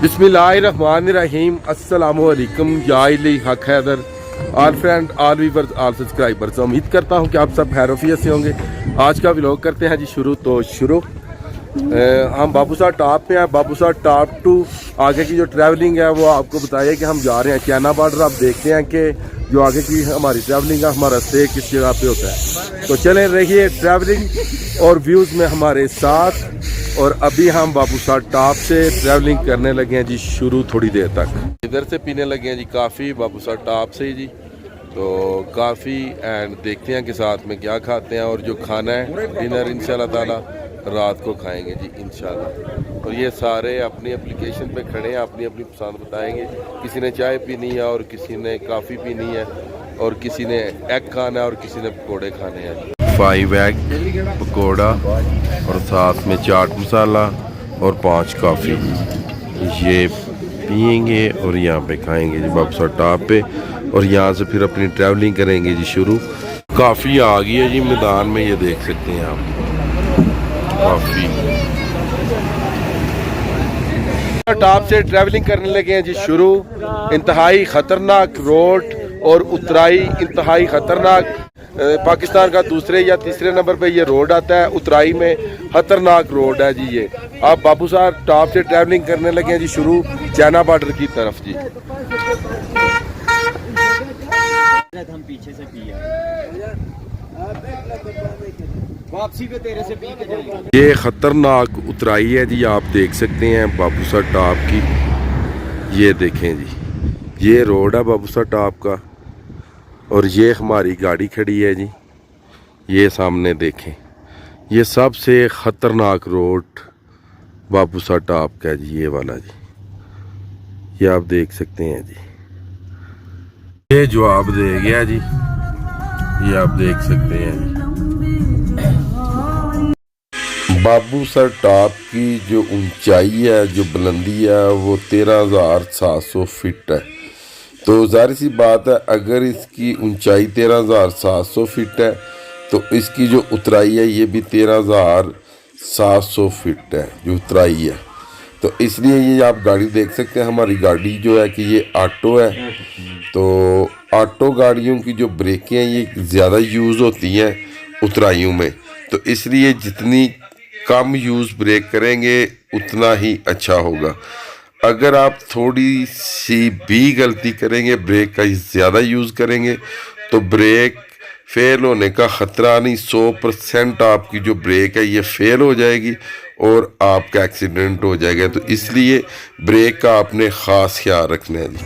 बिस्मिल्लाहिर्रहमानिर्रहीम अस्सलामुअलैकुम या इली हक Haider all friend all viewers all subscribers. उम्मीद करता हूँ कि आप सब खैरियत से होंगे। आज का व्लॉग करते हैं जी शुरू। हम बाबूसार टॉप पे हैं। बाबूसार टॉप टू आगे की जो ट्रैवलिंग है वो आपको बताइए कि हम जा रहे हैं चाइना बॉर्डर। आप देखते हैं कि जो आगे की हमारी ट्रैवलिंग है हमारा स्टे किस जगह पे होता है। तो चले रहिए ट्रैवलिंग और व्यूज़ में हमारे साथ। और अभी हम बाबूसार टॉप से ट्रैवलिंग करने लगे हैं जी शुरू थोड़ी देर तक। इधर से पीने लगे हैं जी काफ़ी बाबूसार टॉप से जी। तो काफ़ी एंड देखते हैं कि साथ में क्या खाते हैं और जो खाना है डिनर इंशाल्लाह ताला रात को खाएंगे जी इंशाल्लाह। और ये सारे अपनी एप्लीकेशन पे खड़े हैं, अपनी अपनी पसंद बताएंगे। किसी ने चाय पीनी है और किसी ने काफ़ी पीनी है और किसी ने एग खाना है और किसी ने पकौड़े खाने हैं। 5 एग पकौड़ा और साथ में चाट मसाला और 5 कॉफ़ी ये पियेंगे और यहाँ पे खाएंगे जी बाबूसार टॉप पे। और यहाँ से फिर अपनी ट्रैवलिंग करेंगे जी शुरू। काफ़ी आ गई है जी मैदान में, ये देख सकते हैं आप काफ़ी। टॉप से ट्रैवलिंग करने लगे हैं जी शुरू। इंतहाई ख़तरनाक रोड और उतराई इंतहाई ख़तरनाक। पाकिस्तान का दूसरे या तीसरे नंबर पे ये रोड आता है। उतराई में ख़तरनाक रोड है जी ये। आप बाबूसार टॉप से ट्रैवलिंग करने लगे हैं जी शुरू चाइना बॉर्डर की तरफ जी। हम पीछे से वापसी पे तेरे से पी के जाएंगे। ये ख़तरनाक उतराई है जी, आप देख सकते हैं बाबूसार टॉप की। ये देखें जी ये रोड है बाबूसार टॉप का और ये हमारी गाड़ी खड़ी है जी। ये सामने देखें ये सबसे ख़तरनाक रोड बाबूसार टॉप का है जी, ये वाला जी। ये आप देख सकते हैं जी। ये जवाब दे गया जी, ये आप देख सकते हैं जी। बाबूसार टॉप की जो ऊंचाई है जो बुलंदी है वो 13,700 फीट है। तो जाहिर सी बात है अगर इसकी ऊंचाई 13,700 फीट है तो इसकी जो उतराई है ये भी 13,700 फीट है जो उतराई है। तो इसलिए ये आप गाड़ी देख सकते हैं। हमारी गाड़ी जो है कि ये ऑटो है। तो ऑटो गाड़ियों की जो ब्रेकें हैं ये ज़्यादा यूज़ होती हैं उतराइयों में। तो इसलिए जितनी कम यूज़ ब्रेक करेंगे उतना ही अच्छा होगा। अगर आप थोड़ी सी भी गलती करेंगे ब्रेक का ज़्यादा यूज़ करेंगे तो ब्रेक फेल होने का ख़तरा नहीं, 100% आपकी जो ब्रेक है ये फेल हो जाएगी और आपका एक्सीडेंट हो जाएगा। तो इसलिए ब्रेक का आपने ख़ास ख्याल रखना है जी।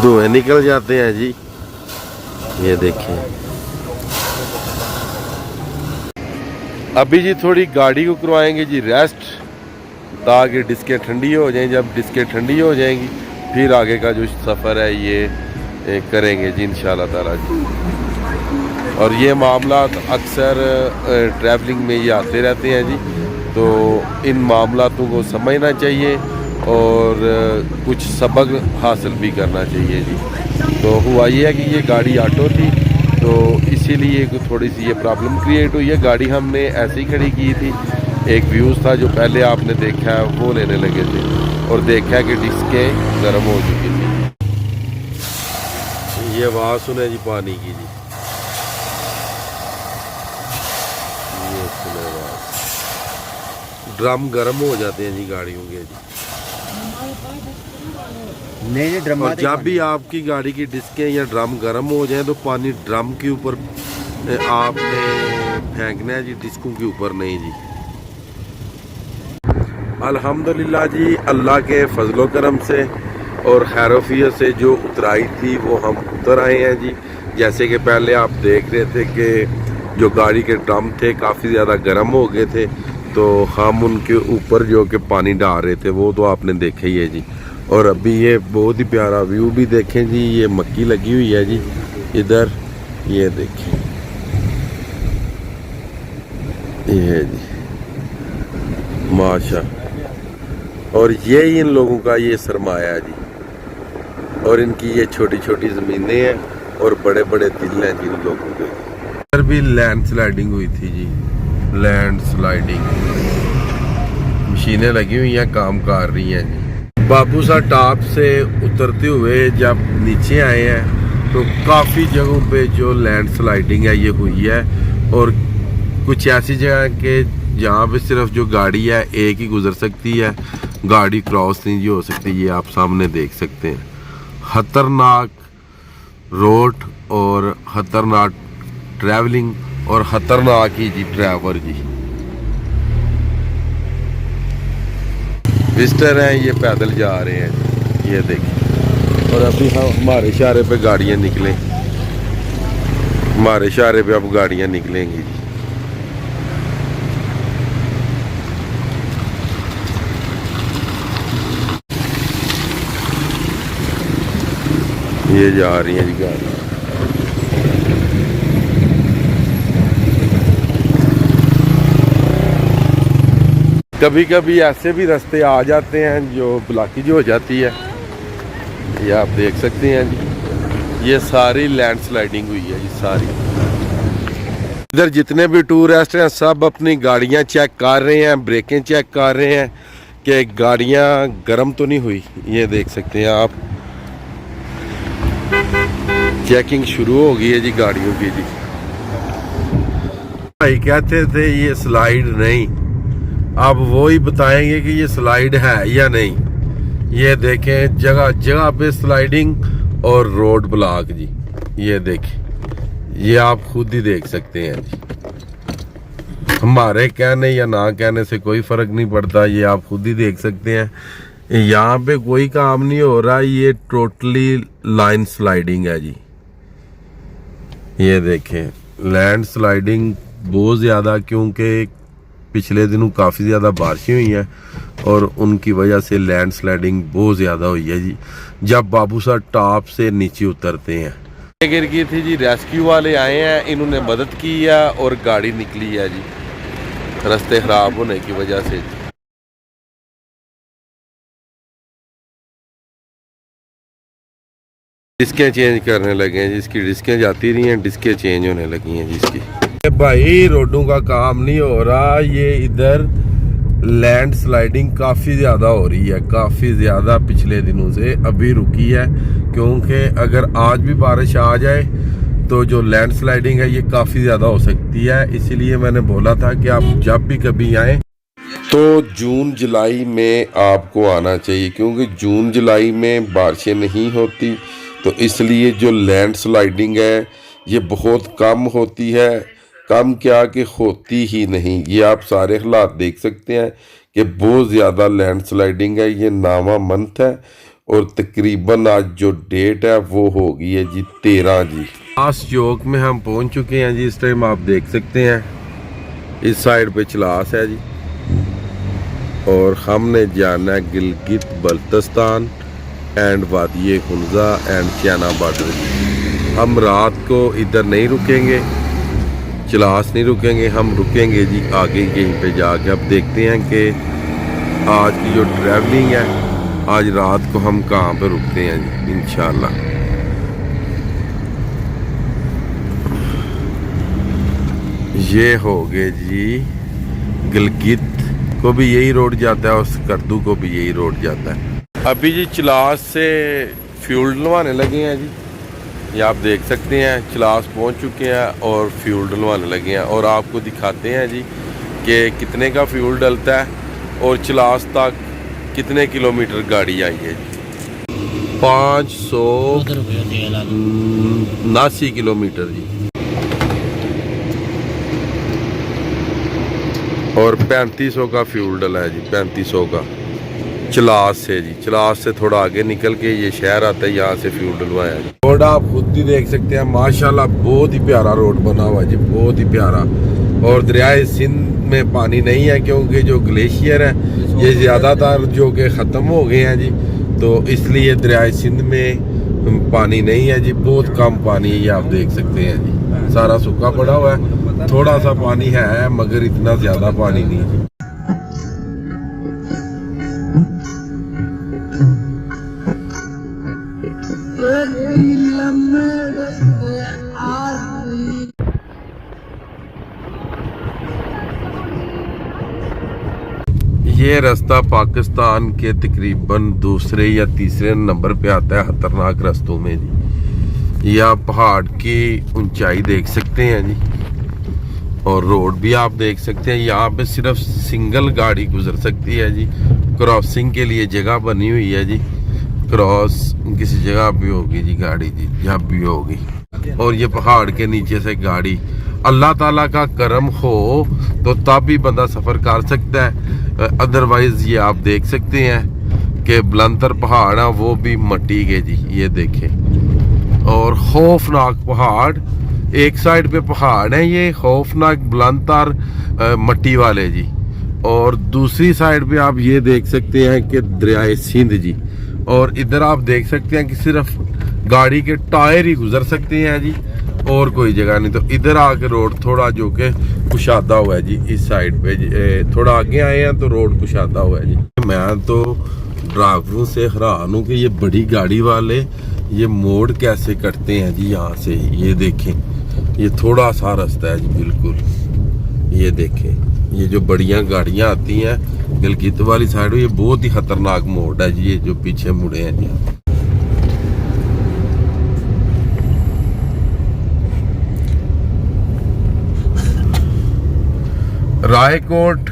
धुएं निकल जाते हैं जी, ये देखें। अभी जी थोड़ी गाड़ी को करवाएंगे जी रेस्ट ताकि डिस्कें ठंडी हो जाएं। जब डिस्कें ठंडी हो जाएंगी फिर आगे का जो सफ़र है ये करेंगे जी इंशाल्लाह ताला जी। और ये मामला अक्सर ट्रैवलिंग में ये आते रहते हैं जी। तो इन मामलातों को समझना चाहिए और कुछ सबक हासिल भी करना चाहिए जी। तो हुआ ये है कि ये गाड़ी ऑटो थी तो इसीलिए थोड़ी सी ये प्रॉब्लम क्रिएट हुई है। गाड़ी हमने ऐसे ही खड़ी की थी। एक व्यूज़ था जो पहले आपने देखा है वो लेने लगे थे और देखा कि डिस्कें गर्म हो चुकी थी। ये आवाज़ सुने जी पानी की जी, ये सुने आवाज़। ड्रम गर्म हो जाते हैं जी गाड़ियों के जी। नहीं ड्रम। और जब भी आपकी गाड़ी की डिस्कें या ड्रम गर्म हो जाए तो पानी ड्रम के ऊपर आपने फेंकना है जी, डिस्कों के ऊपर नहीं जी। अल्हम्दुलिल्लाह जी अल्लाह के फजलो करम से और खैरोफियत से जो उतराई थी वो हम उतर आए हैं जी। जैसे कि पहले आप देख रहे थे कि जो गाड़ी के ड्रम थे काफ़ी ज़्यादा गर्म हो गए थे तो हम उनके ऊपर जो कि पानी डाल रहे थे वो तो आपने देखा ही है जी। और अभी ये बहुत ही प्यारा व्यू भी देखें जी। ये मक्की लगी हुई है जी इधर, ये देखें ये है जी माशा। और ये इन लोगों का ये सरमाया है जी, और इनकी ये छोटी छोटी ज़मीनें हैं और बड़े बड़े दिल हैं जिन लोगों के। इधर भी लैंड स्लाइडिंग हुई थी जी, लैंड स्लाइडिंग, मशीनें लगी हुई हैं, काम कर रही हैं जी। बाबूसा टॉप से उतरते हुए जब नीचे आए हैं तो काफ़ी जगहों पे जो लैंड स्लाइडिंग है ये हुई है, और कुछ ऐसी जगह के जहाँ पे सिर्फ जो गाड़ी है एक ही गुजर सकती है, गाड़ी क्रॉस नहीं जी हो सकती। ये आप सामने देख सकते हैं, खतरनाक रोड और खतरनाक ट्रैवलिंग और खतरनाक ही जी ड्राइवर जी। विजिटर हैं, ये पैदल जा रहे हैं, ये देखिए। और अभी हम हमारे इशारे पे गाड़ियाँ निकलें, हमारे इशारे पे अब गाड़ियाँ निकलेंगी जी। ये जा रही हैं जी गाड़ी। कभी कभी ऐसे भी रास्ते आ जाते हैं जो ब्लॉकेज हो जाती है, ये आप देख सकते हैं जी। ये सारी लैंड स्लाइडिंग हुई है जी, सारी। इधर जितने भी टूरिस्ट हैं सब अपनी गाड़ियां चेक कर रहे हैं, ब्रेकें चेक कर रहे हैं कि गाड़ियां गर्म तो नहीं हुई। ये देख सकते हैं आप, चेकिंग शुरू हो गई है जी गाड़ियों की जी। भाई कहते थे ये स्लाइड नहीं, अब वो ही बताएंगे कि ये स्लाइड है या नहीं। ये देखें, जगह जगह पे स्लाइडिंग और रोड ब्लॉक जी। ये देखें, ये आप खुद ही देख सकते हैं जी। हमारे कहने या ना कहने से कोई फर्क नहीं पड़ता, ये आप खुद ही देख सकते हैं। यहाँ पे कोई काम नहीं हो रहा, ये टोटली लाइन स्लाइडिंग है जी। ये देखें, लैंड स्लाइडिंग बहुत ज़्यादा, क्योंकि पिछले दिनों काफ़ी ज़्यादा बारिशें हुई हैं और उनकी वजह से लैंड स्लाइडिंग बहुत ज़्यादा हुई है जी, जब बाबूसा टॉप से नीचे उतरते हैं। गिर गई थी जी, रेस्क्यू वाले आए हैं, इन्होंने मदद की है और गाड़ी निकली है जी, रास्ते ख़राब होने की वजह से। डिस्कें चेंज करने लगे हैं जी, इसकी डिस्कें जाती रही हैं, डिस्कें चेंज होने लगी हैं जी इसकी। भाई रोडों का काम नहीं हो रहा, ये इधर लैंड स्लाइडिंग काफ़ी ज़्यादा हो रही है, काफ़ी ज़्यादा पिछले दिनों से अभी रुकी है, क्योंकि अगर आज भी बारिश आ जाए तो जो लैंड स्लाइडिंग है ये काफ़ी ज़्यादा हो सकती है। इसीलिए मैंने बोला था कि आप जब भी कभी आएँ तो जून जुलाई में आपको आना चाहिए, क्योंकि जून जुलाई में बारिशें नहीं होती, तो इसलिए जो लैंड स्लाइडिंग है ये बहुत कम होती है। कम क्या कि होती ही नहीं। ये आप सारे हालात देख सकते हैं कि बहुत ज़्यादा लैंड स्लाइडिंग है। ये नावा मंथ है और तकरीबन आज जो डेट है वो हो गई है जी 13 जी। चलास चौक में हम पहुंच चुके हैं जी। इस टाइम आप देख सकते हैं इस साइड पे चलास है जी, और हमने जाना है गिलगित बल्तिस्तान एंड वादी खुंजा एंड चाइना बॉर्डर जी। हम रात को इधर नहीं रुकेंगे, चलास नहीं रुकेंगे, हम रुकेंगे जी आगे यहीं पे जाके। अब देखते हैं कि आज की जो ट्रैवलिंग है आज रात को हम कहाँ पे रुकते हैं जी इंशाल्लाह। ये हो गए जी, गिलगित को भी यही रोड जाता है और स्कर्दू को भी यही रोड जाता है। अभी जी चलास से फ्यूल डलवाने लगे हैं जी, ये आप देख सकते हैं। चलास पहुंच चुके हैं और फ्यूल डलवाने लगे हैं, और आपको दिखाते हैं जी कि कितने का फ्यूल डलता है और चलास तक कितने किलोमीटर गाड़ी आई है जी। 579 किलोमीटर जी, और 3500 का फ्यूल डला है जी, 3500 का चलास से जी। चलास से थोड़ा आगे निकल के ये शहर आता है, यहाँ से फ्यूल डलवाया जी। रोड आप खुद ही देख सकते हैं, माशाल्लाह बहुत ही प्यारा रोड बना हुआ है जी, बहुत ही प्यारा। और दरियाए सिंध में पानी नहीं है, क्योंकि जो ग्लेशियर है ये ज़्यादातर जो कि ख़त्म हो गए हैं जी, तो इसलिए दरियाए सिंध में पानी नहीं है जी, बहुत कम पानी है। ये आप देख सकते हैं जी, सारा सूखा पड़ा हुआ है, थोड़ा सा पानी है मगर इतना ज़्यादा पानी नहीं है। ये रास्ता पाकिस्तान के तकरीबन दूसरे या तीसरे नंबर पे आता है खतरनाक रास्तों में जी। ये आप पहाड़ की ऊंचाई देख सकते हैं जी, और रोड भी आप देख सकते हैं। यहाँ पे सिर्फ सिंगल गाड़ी गुजर सकती है जी। क्रॉसिंग के लिए जगह बनी हुई है जी, क्रॉस किसी जगह भी होगी जी गाड़ी जी, जहाँ भी होगी। और ये पहाड़ के नीचे से गाड़ी, अल्लाह ताला का करम हो तो तब भी बंदा सफ़र कर सकता है, अदरवाइज ये आप देख सकते हैं कि बुलंदर पहाड़ है वो भी मट्टी के जी, ये देखें। और खौफनाक पहाड़, एक साइड पे पहाड़ है ये खौफनाक बुलंदर मट्टी वाले जी, और दूसरी साइड पे आप ये देख सकते हैं कि दरियाए सिंध जी। और इधर आप देख सकते हैं कि सिर्फ गाड़ी के टायर ही गुजर सकते हैं जी, और कोई जगह नहीं। तो इधर आके रोड थोड़ा जो कि कुशादा हुआ है जी, इस साइड पे थोड़ा आगे आए हैं तो रोड कुशादा हुआ है जी। मैं तो ड्राइवरों से हैरान हूँ कि ये बड़ी गाड़ी वाले ये मोड़ कैसे कटते हैं जी यहाँ से। ये देखें, ये थोड़ा सा रास्ता है जी बिल्कुल, ये देखें। ये जो बढ़िया गाड़ियाँ आती हैं गिलगित वाली साइड, ये बहुत ही खतरनाक मोड़ है जी, ये जो पीछे मुड़े हैं जी। रायकोट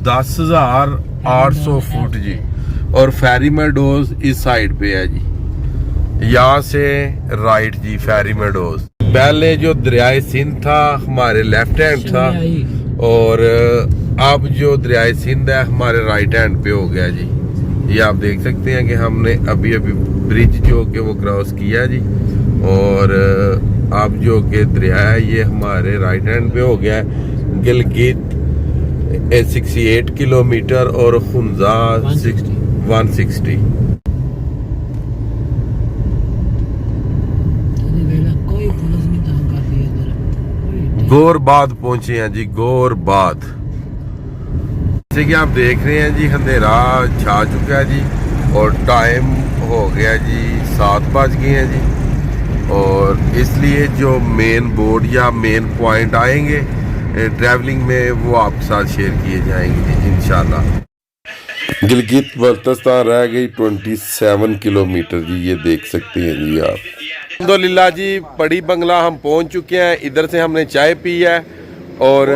10,800 फुट जी, और फेरी मेडोज इस साइड पे है जी। यहाँ से राइट जी फेरी मेडोज। पहले जो दरियाए सिंध था हमारे लेफ्ट हैंड था, और अब जो दरियाए सिंध है हमारे राइट हैंड पे हो गया जी। ये आप देख सकते हैं कि हमने अभी अभी ब्रिज जो कि वो क्रॉस किया जी, और अब जो कि दरिया है ये हमारे राइट हैंड पे हो गया है। गिलगित 68 किलोमीटर और खुंजा 160। गोरबाद पहुंचे हैं जी, गोरबाद। जैसे कि आप देख रहे हैं जी अंधेरा छा चुका है जी, और टाइम हो गया जी 7 बज गए हैं जी। और इसलिए जो मेन बोर्ड या मेन पॉइंट आएंगे ट्रैवलिंग में वो आपके साथ शेयर किए जाएंगे जी इंशाल्लाह। गिलगित बल्तिस्तान रह गई 27 किलोमीटर जी, ये देख सकते हैं जी आप। अल्हम्दुलिल्लाह जी पड़ी बंगला हम पहुंच चुके हैं। इधर से हमने चाय पी है और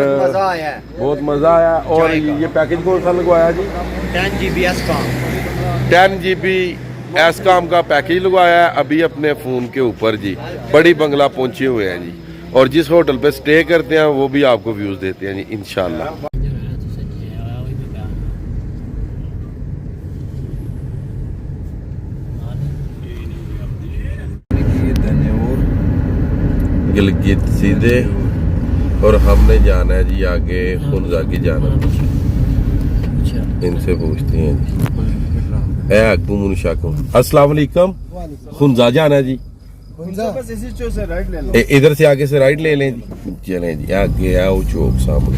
बहुत मज़ा आया। और ये पैकेज कौन सा लगवाया जी? 10 GB एसकॉम 10 GB एसकॉम का पैकेज लगवाया है अभी अपने फ़ोन के ऊपर जी। बड़ी बंगला पहुंचे हुए हैं जी, और जिस होटल पे स्टे करते हैं वो भी आपको व्यूज़ देते हैं जी इंशाल्लाह। गिलगित सीधे, और हमने जाना है जी आगे खुंजा की जाना। इनसे पूछते हैं जी। अस्सलाम वालेकुम, खुंजा जाना है जी। बस इसी चौक से राइट ले लो। इधर से आगे से राइट ले लें जी। चलें जी, आगे आओ चौक सामने।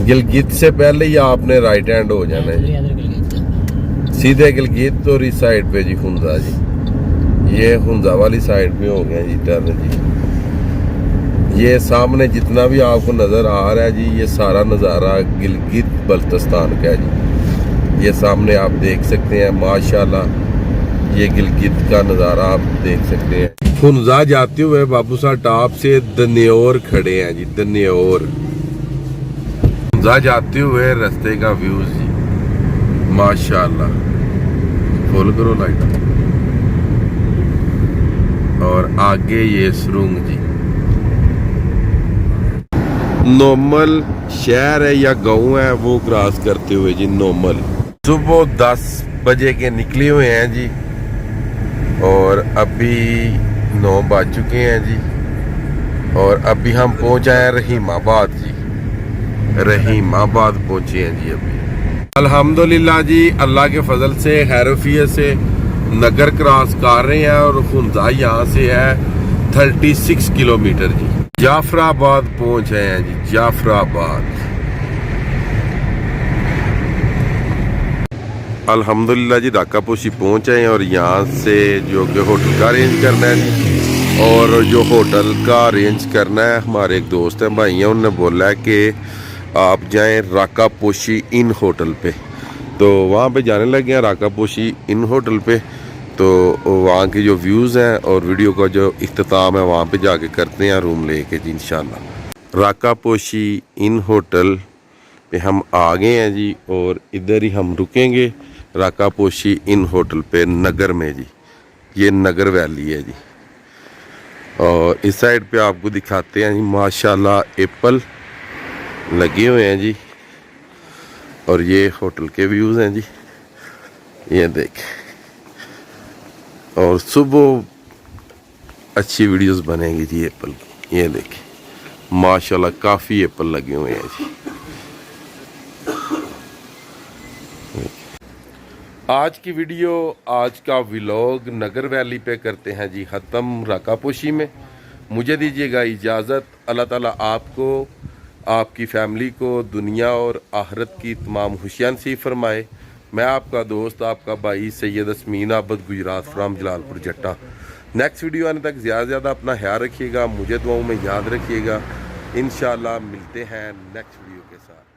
गिलगित से पहले ही आपने राइट हैंड हो जाना है जी, सीधे गिलगित। और इस साइड पे जी खुंजा जी, ये खुंजा वाली साइड पे हो गया जी टर्न जी। ये सामने जितना भी आपको नज़र आ रहा है जी, ये सारा नज़ारा गिलगित बल्तिस्तान का है जी। ये सामने आप देख सकते हैं माशाल्लाह, ये गिलगित का नज़ारा आप देख सकते हैं। खुंजा जाते हुए बाबूसा टॉप से दन्योर खड़े हैं जी, दन्योर। खुंजा जाते हुए रास्ते का व्यू जी माशाल्लाह। फुल करो लाइट। और आगे ये सुरंग जी। नोमल शहर है या गांव है वो क्रॉस करते हुए जी नोमल। सुबह 10 बजे के निकले हुए हैं जी, और अभी 9 बज चुके हैं जी। और अभी हम पहुंच आए रहीमाबाद जी, रहीमाबाद पहुंचे हैं जी अभी। अल्हम्दुलिल्लाह जी, अल्लाह के फजल से खैरोफियत से नगर क्रॉस कर रहे हैं, और खुंजा यहाँ से है 36 किलोमीटर जी। जाफराबाद पहुंच गए हैं जी, जाफराबाद। अल्हम्दुलिल्लाह जी राका पोशी पहुँच आए और यहाँ से जो कि होटल का अरेंज करना है जी। और जो होटल का अरेंज करना है हमारे एक दोस्त हैं भाई हैं, उन्होंने बोला है कि आप जाएं राका पोशी इन होटल पे। तो वहाँ पे जाने लगे हैं राका पोशी इन होटल पे। तो वहाँ के जो व्यूज़ हैं और वीडियो का जो इख्तिताम है वहाँ पे जाके करते हैं रूम लेके जी इंशाल्लाह। राका पोशी इन होटल पे हम आ गए हैं जी और इधर ही हम रुकेंगे राका पोशी इन होटल पे नगर में जी। ये नगर वैली है जी। और इस साइड पे आपको दिखाते हैं जी माशाल्लाह एप्पल लगे हुए हैं जी। और ये होटल के व्यूज़ हैं जी, ये देखें। और सुबह अच्छी वीडियोस बनेंगी जी एप्पल की, ये देखें माशाल्लाह काफ़ी एप्पल लगे हुए हैं जी। आज की वीडियो, आज का व्लॉग नगर वैली पे करते हैं जी ख़त्म राका पोशी में। मुझे दीजिएगा इजाज़त। अल्लाह ताला आपको, आपकी फैमिली को दुनिया और आखिरत की तमाम खुशियाँ नसीब फरमाए। मैं आपका दोस्त, आपका भाई सैयद असमीन आबद गुजरात फ्राम जलालपुर जट्टा। नेक्स्ट वीडियो आने तक ज़्यादा से ज़्यादा अपना ख्याल रखिएगा, मुझे दुआओं में याद रखिएगा। इंशाल्लाह मिलते हैं नेक्स्ट वीडियो के साथ।